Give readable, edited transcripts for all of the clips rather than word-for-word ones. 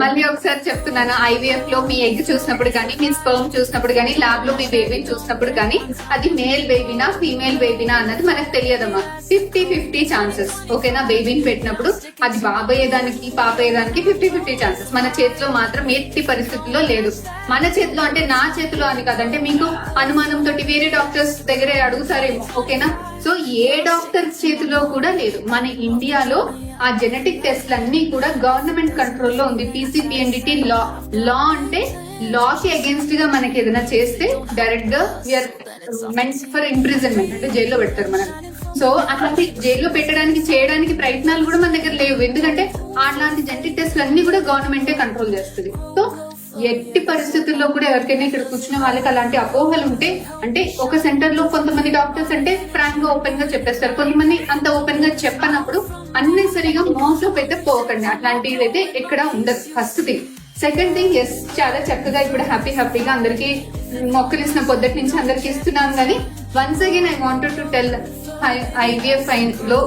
మళ్ళీ ఒకసారి చెప్తున్నాను, ఐవీఎఫ్ లో మీ ఎగ్ చూసినప్పుడు కానీ, మీ స్పర్మ్ చూసినప్పుడు కానీ, ల్యాబ్ లో మీ బేబీని చూసినప్పుడు కానీ, అది మేల్ బేబీనా ఫీమేల్ బేబీనా అన్నది మనకు తెలియదమ్మా. 50-50 ఛాన్సెస్. ఓకేనా? బేబీని పెట్టినప్పుడు అది బాబయ్యేదానికి పాపయ్యేదానికి 50-50 ఛాన్సెస్. మన చేతిలో మాత్రం ఎట్టి పరిస్థితుల్లో లేదు. మన చేతిలో అంటే నా చేతిలో అని కాదంటే మీకు అనుమానంతో వేరే డాక్టర్స్ దగ్గరే అడుగుతారేమో. ఓకేనా? సో ఏ డాక్టర్ చేతిలో కూడా లేదు. మన ఇండియాలో ఆ జెనెటిక్ టెస్ట్లన్నీ కూడా గవర్నమెంట్ కంట్రోల్లో ఉంది. పీసీపీఎన్డిటీ లా. లా అంటే లాకి అగేన్స్ట్ గా మనకి ఏదైనా చేస్తే డైరెక్ట్ గా వీఆర్ మెంట్ ఫర్ ఇంప్రిజన్మెంట్, అంటే జైల్లో పెడతారు మనం. సో అట్లాంటి జైల్లో పెట్టడానికి చేయడానికి ప్రయత్నాలు కూడా మన దగ్గర లేవు. ఎందుకంటే అలాంటి జెనెటిక్ టెస్ట్లు అన్ని కూడా గవర్నమెంటే కంట్రోల్ చేస్తుంది. సో ఎట్టి పరిస్థితుల్లో కూడా ఎవరికైనా ఇక్కడ కూర్చున్న వాళ్ళకి అలాంటి అపోహలు ఉంటే, అంటే ఒక సెంటర్ లో కొంతమంది డాక్టర్స్ అంటే ఫ్రాంక్ గా ఓపెన్ గా చెప్పేస్తారు, కొంతమంది అంత ఓపెన్ గా చెప్పనప్పుడు అన్నెసరిగా మోసప్ అయితే పోకండి. అట్లాంటివి అయితే ఎక్కడ ఉండదు. First thing. Second thing, yes చాలా చక్కగా ఇప్పుడు హ్యాపీగా అందరికి మొక్కలు ఇస్తున్న పొద్దుటి నుంచి అందరికి ఇస్తున్నాం. కానీ once again I wanted to tell, IVF లో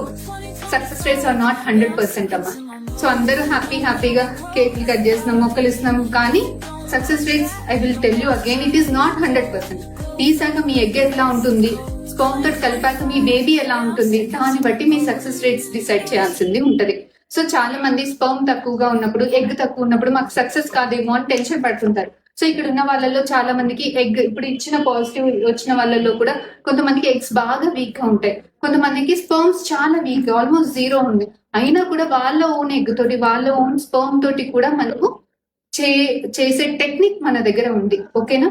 సక్సెస్ రేట్స్ ఆర్ నాట్ 100% అమ్మా. సో అందరూ హ్యాపీగా కేక్లు కట్ చేస్తున్నాం, మొక్కలు ఇస్తున్నాం, కానీ success rates I will tell you again, it is not 100%. తీసాక మీ ఎగ్ ఎట్లా ఉంటుంది, స్పర్మ్ తోటి కలిపాక మీ బేబీ ఎలా ఉంటుంది, దాన్ని బట్టి మీ సక్సెస్ రేట్స్ డిసైడ్ చేయాల్సింది ఉంటది. సో చాలా మంది స్పర్మ్ తక్కువగా ఉన్నప్పుడు, ఎగ్ తక్కువ ఉన్నప్పుడు మాకు సక్సెస్ కాదేమో అని టెన్షన్ పడుతుంటారు. సో ఇక్కడ ఉన్న వాళ్ళలో చాలా మందికి ఎగ్ ఇప్పుడు ఇచ్చిన పాజిటివ్ వచ్చిన వాళ్ళలో కూడా కొంతమందికి ఎగ్స్ బాగా వీక్ గా ఉంటాయి, కొంతమందికి స్పర్మ్స్ చాలా వీక్, ఆల్మోస్ట్ 0 ఉంది. అయినా కూడా వాళ్ళ ఓన్ ఎగ్ తోటి, వాళ్ళ ఓన్ స్పర్మ్ తోటి కూడా మనకు చేసే టెక్నిక్ మన దగ్గర ఉంది. ఓకేనా?